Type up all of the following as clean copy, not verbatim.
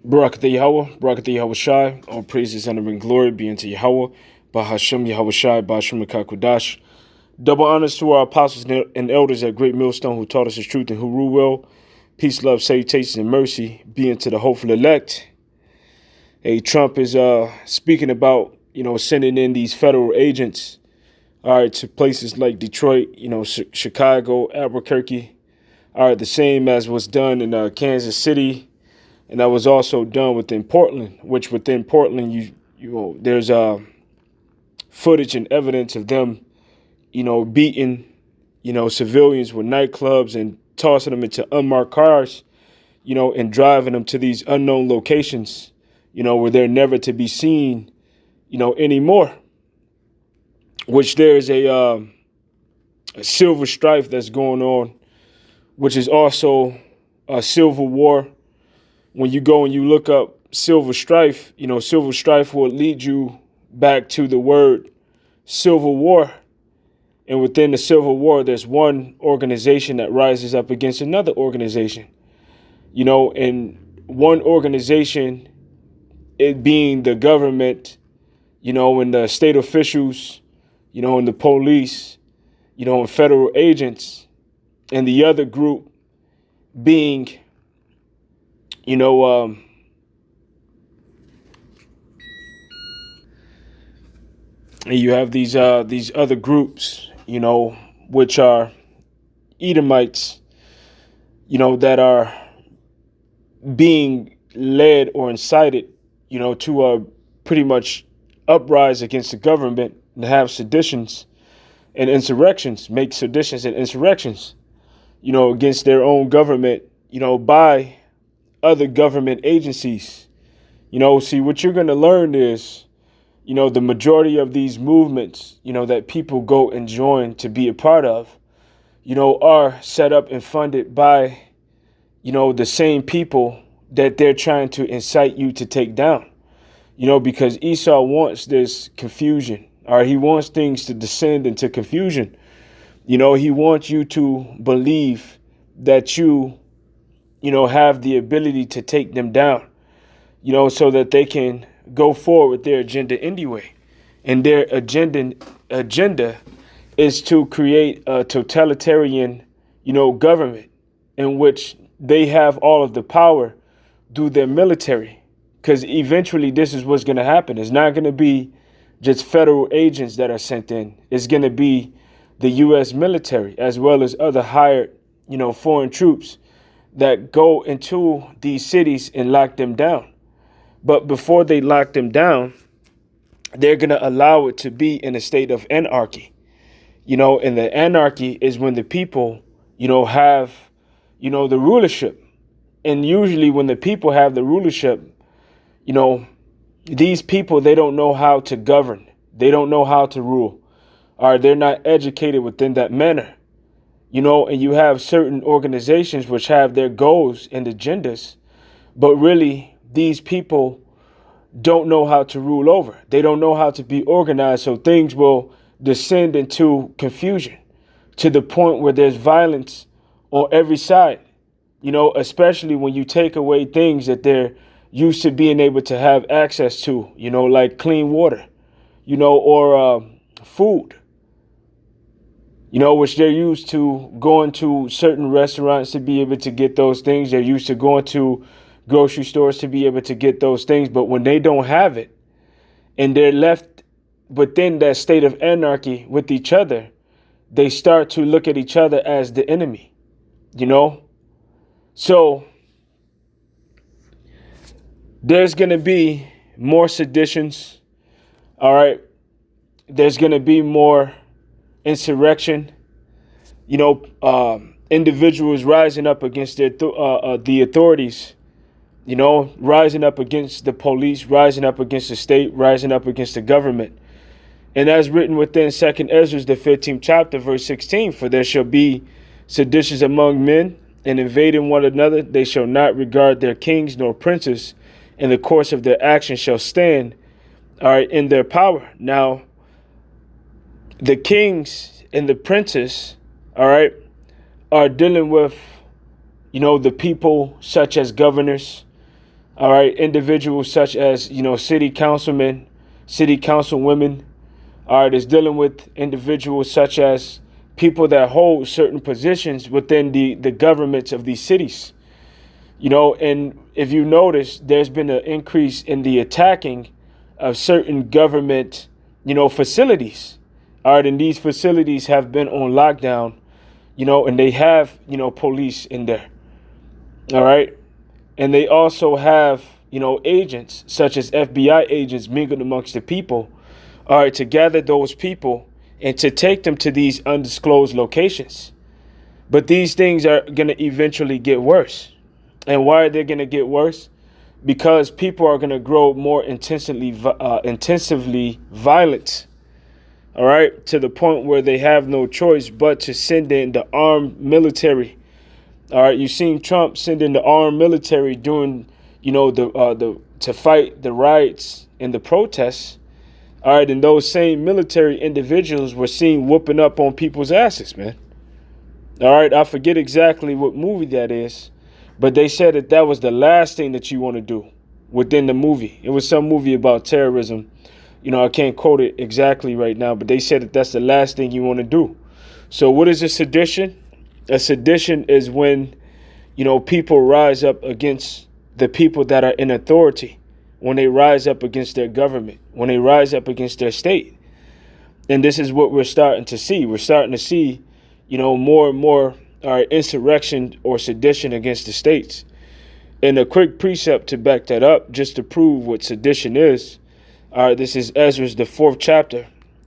Barakatah Yahweh, Barakatah Yahweh Shai, all praises, honor, and glory be unto Yahweh, Bahashem Yahweh Shai, Bahashem Kakudash. Double honors to our apostles and elders at Great Millstone who taught us his truth and who rule well. Peace, love, salutations, and mercy be unto the hopeful elect. Hey, Trump is speaking about, sending in these federal agents, all right, to places like Detroit, Chicago, Albuquerque, all right, the same as was done in Kansas City. And that was also done within Portland, which within Portland, there's footage and evidence of them, beating, civilians with nightclubs and tossing them into unmarked cars, and driving them to these unknown locations, where they're never to be seen, anymore. Which there is a silver strife that's going on, which is also a civil war. When you go and you look up silver strife, silver strife will lead you back to the word civil war. And within the civil war, there's one organization that rises up against another organization, and one organization, it being the government, and the state officials, and the police, and federal agents, and the other group being and you have these other groups, which are Edomites, that are being led or incited, to pretty much uprise against the government and have seditions and insurrections, make seditions and insurrections, against their own government, by other government agencies. See, what you're going to learn is, the majority of these movements, that people go and join to be a part of, are set up and funded by, the same people that they're trying to incite you to take down, because Esau wants this confusion, or he wants things to descend into confusion. He wants you to believe that you have the ability to take them down, so that they can go forward with their agenda anyway. And their agenda is to create a totalitarian, government in which they have all of the power through their military. Because eventually this is what's going to happen. It's not going to be just federal agents that are sent in. It's going to be the U.S. military as well as other hired, foreign troops that go into these cities and lock them down. But before they lock them down, they're going to allow it to be in a state of anarchy. And the anarchy is when the people, have, the rulership. And usually when the people have the rulership, these people, they don't know how to govern. They don't know how to rule. Or they're not educated within that manner. And you have certain organizations which have their goals and agendas, but really these people don't know how to rule over. They don't know how to be organized, so things will descend into confusion to the point where there's violence on every side, especially when you take away things that they're used to being able to have access to, like clean water, or food. Which they're used to going to certain restaurants to be able to get those things. They're used to going to grocery stores to be able to get those things. But when they don't have it and they're left within that state of anarchy with each other, they start to look at each other as the enemy, So there's going to be more seditions. All right. There's going to be more insurrection, individuals rising up against the authorities, rising up against the police, rising up against the state, rising up against the government. And as written within 2nd Ezra, the 15th chapter, verse 16, for there shall be seditions among men, and invading one another, they shall not regard their kings nor princes, and the course of their actions shall stand, all right, in their power. Now, the kings and the princes, all right, are dealing with, the people such as governors, All right, individuals such as, city councilmen, city councilwomen. All right, is dealing with individuals such as people that hold certain positions within the governments of these cities. And if you notice, there's been an increase in the attacking of certain government, facilities. All right, and these facilities have been on lockdown, and they have, police in there. All right. And they also have, agents such as FBI agents mingled amongst the people, all right, to gather those people and to take them to these undisclosed locations. But these things are going to eventually get worse. And why are they going to get worse? Because people are going to grow more intensively violent, all right, to the point where they have no choice but to send in the armed military. All right, you've seen Trump send in the armed military during, the to fight the riots and the protests. All right, and those same military individuals were seen whooping up on people's asses, man. All right, I forget exactly what movie that is, but they said that was the last thing that you want to do within the movie. It was some movie about terrorism. I can't quote it exactly right now, but they said that that's the last thing you want to do. So what is a sedition? A sedition is when, people rise up against the people that are in authority, when they rise up against their government, when they rise up against their state. And this is what we're starting to see. We're starting to see, more and more insurrection or sedition against the states. And a quick precept to back that up, just to prove what sedition is. This is Ezra's, the 4th chapter,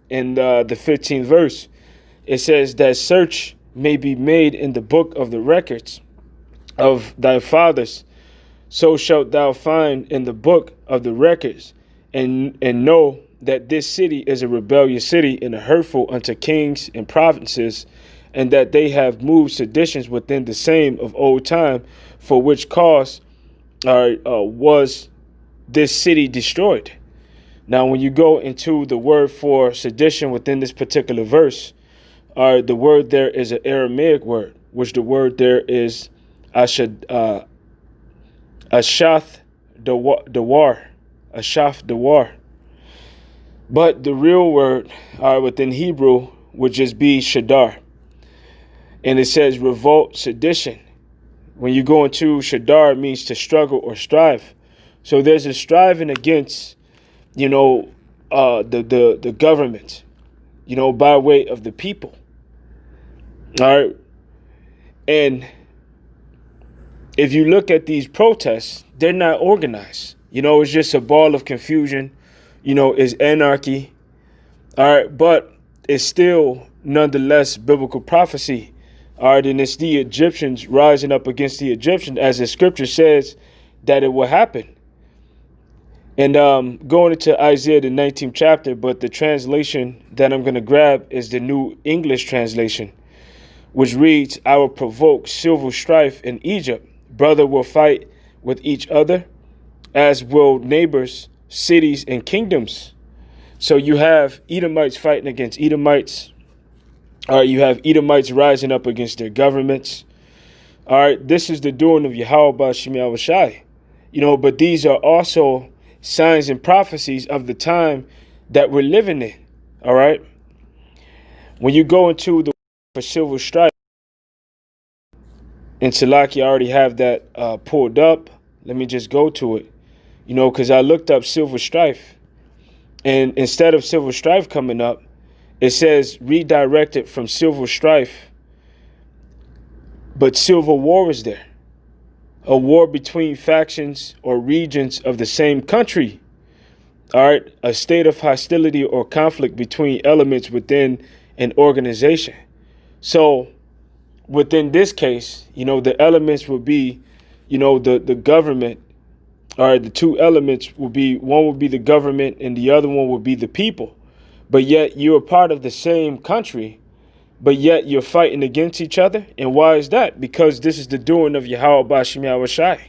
in the 15th verse. It says that search may be made in the book of the records of thy fathers, so shalt thou find in the book of the records, and know that this city is a rebellious city and a hurtful unto kings and provinces, and that they have moved seditions within the same of old time, for which cause was this city destroyed. Now, when you go into the word for sedition within this particular verse, the word there is an Aramaic word, which the word there is ashath dawar. But the real word within Hebrew would just be shadar. And it says revolt, sedition. When you go into shadar, it means to struggle or strive. So there's a striving against, the government, by way of the people. All right. And if you look at these protests, they're not organized. It's just a ball of confusion. It's anarchy. All right. But it's still nonetheless biblical prophecy. All right. And it's the Egyptians rising up against the Egyptians, as the scripture says that it will happen. And going into Isaiah, the 19th chapter, but the translation that I'm going to grab is the New English translation, which reads, I will provoke civil strife in Egypt. Brother will fight with each other, as will neighbors, cities, and kingdoms. So you have Edomites fighting against Edomites. All right, you have Edomites rising up against their governments. All right, this is the doing of Yahweh Ba'Shem Yahushai. But these are also signs and prophecies of the time that we're living in. All right. When you go into the for civil strife, and Salaki, I already have that pulled up. Let me just go to it, because I looked up civil strife, and instead of civil strife coming up, it says redirected from civil strife, but civil war is there. A war between factions or regions of the same country. All right, a state of hostility or conflict between elements within an organization. So within this case, the elements would be, the government. All right, the two elements would be, one would be the government and the other one would be the people. But yet you're a part of the same country, but yet you're fighting against each other. And why is that? Because this is the doing of Yahweh Ba'Shem Yahushai.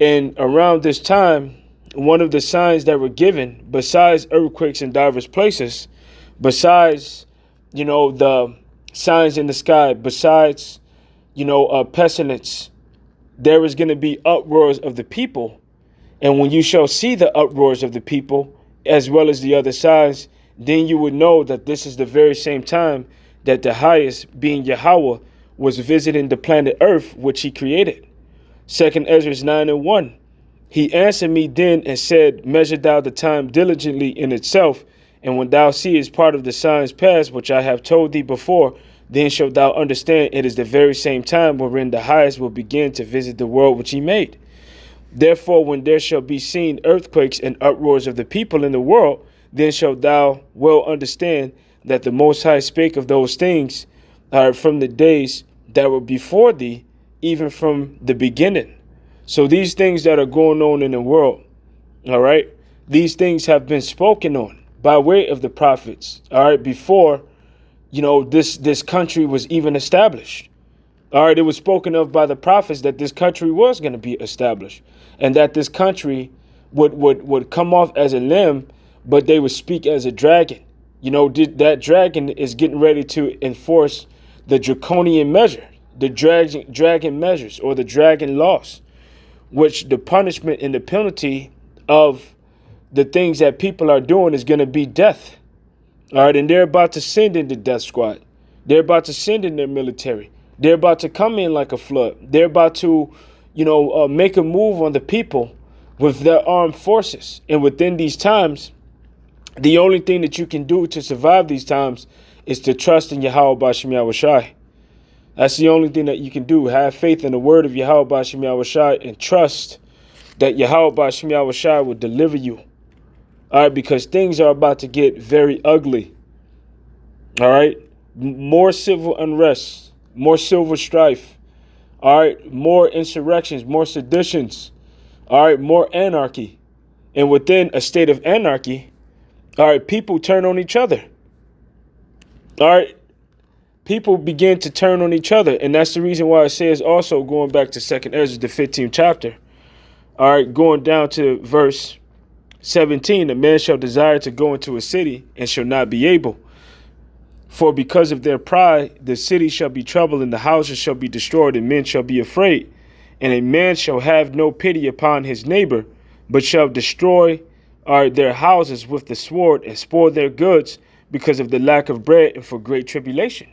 And around this time, one of the signs that were given, besides earthquakes in diverse places, besides, the signs in the sky, besides, pestilence there is going to be uproars of the people. And when you shall see the uproars of the people, as well as the other sides, then you would know that this is the very same time that the highest, being Yahweh, was visiting the planet Earth, which he created. 2 Ezra 9:1. He answered me then and said, measure thou the time diligently in itself, and when thou seest part of the signs past, which I have told thee before, then shalt thou understand it is the very same time wherein the highest will begin to visit the world which he made. Therefore, when there shall be seen earthquakes and uproars of the people in the world, then shalt thou well understand that the Most High spake of those things from the days that were before thee, even from the beginning. So these things that are going on in the world, all right, these things have been spoken on by way of the prophets, all right, before, this country was even established. All right, it was spoken of by the prophets that this country was going to be established, and that this country would come off as a limb, but they would speak as a dragon. That dragon is getting ready to enforce the draconian measure, the dragon measures, or the dragon laws, which the punishment and the penalty of the things that people are doing is going to be death. All right, and they're about to send in the death squad. They're about to send in their military. They're about to come in like a flood. They're about to, make a move on the people with their armed forces. And within these times, the only thing that you can do to survive these times is to trust in Yahweh B'Shem Yahushai. That's the only thing that you can do. Have faith in the word of Yahweh B'Shem Yahushai and trust that Yahweh B'Shem Yahushai will deliver you. All right, because things are about to get very ugly. All right, more civil unrest, more civil strife. All right, more insurrections, more seditions. All right, more anarchy. And within a state of anarchy, all right, people turn on each other. All right, people begin to turn on each other. And that's the reason why it says also, going back to 2 Ezra, the 15th chapter, all right, going down to verse 17, a man shall desire to go into a city and shall not be able. For because of their pride, the city shall be troubled and the houses shall be destroyed and men shall be afraid. And a man shall have no pity upon his neighbor, but shall destroy their houses with the sword and spoil their goods because of the lack of bread and for great tribulation.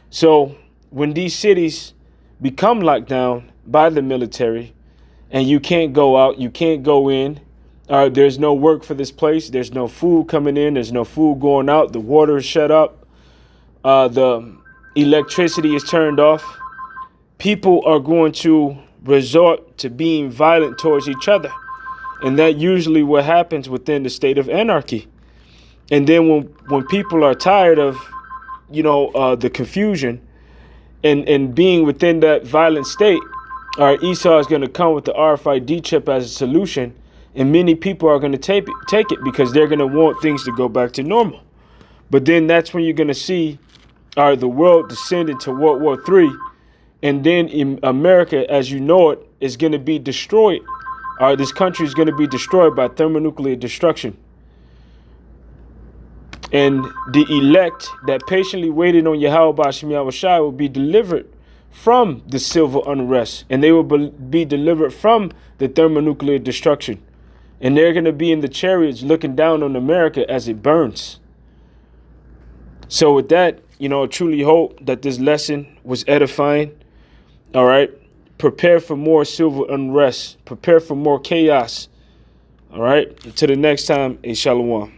So when these cities become locked down by the military and you can't go out, you can't go in, there's no work for this place. There's no food coming in. There's no food going out. The water is shut up. The electricity is turned off. People are going to resort to being violent towards each other. And that usually what happens within the state of anarchy. And then when people are tired of, the confusion and being within that violent state, Esau is going to come with the RFID chip as a solution. And many people are going to take it because they're going to want things to go back to normal. But then that's when you're going to see the world descend into World War III. And then in America, as you know it, is going to be destroyed. This country is going to be destroyed by thermonuclear destruction. And the elect that patiently waited on Yahweh B'Shem Yahushai will be delivered from the civil unrest. And they will be delivered from the thermonuclear destruction. And they're going to be in the chariots looking down on America as it burns. So with that, I truly hope that this lesson was edifying. All right. Prepare for more civil unrest. Prepare for more chaos. All right. Until the next time, Shalom.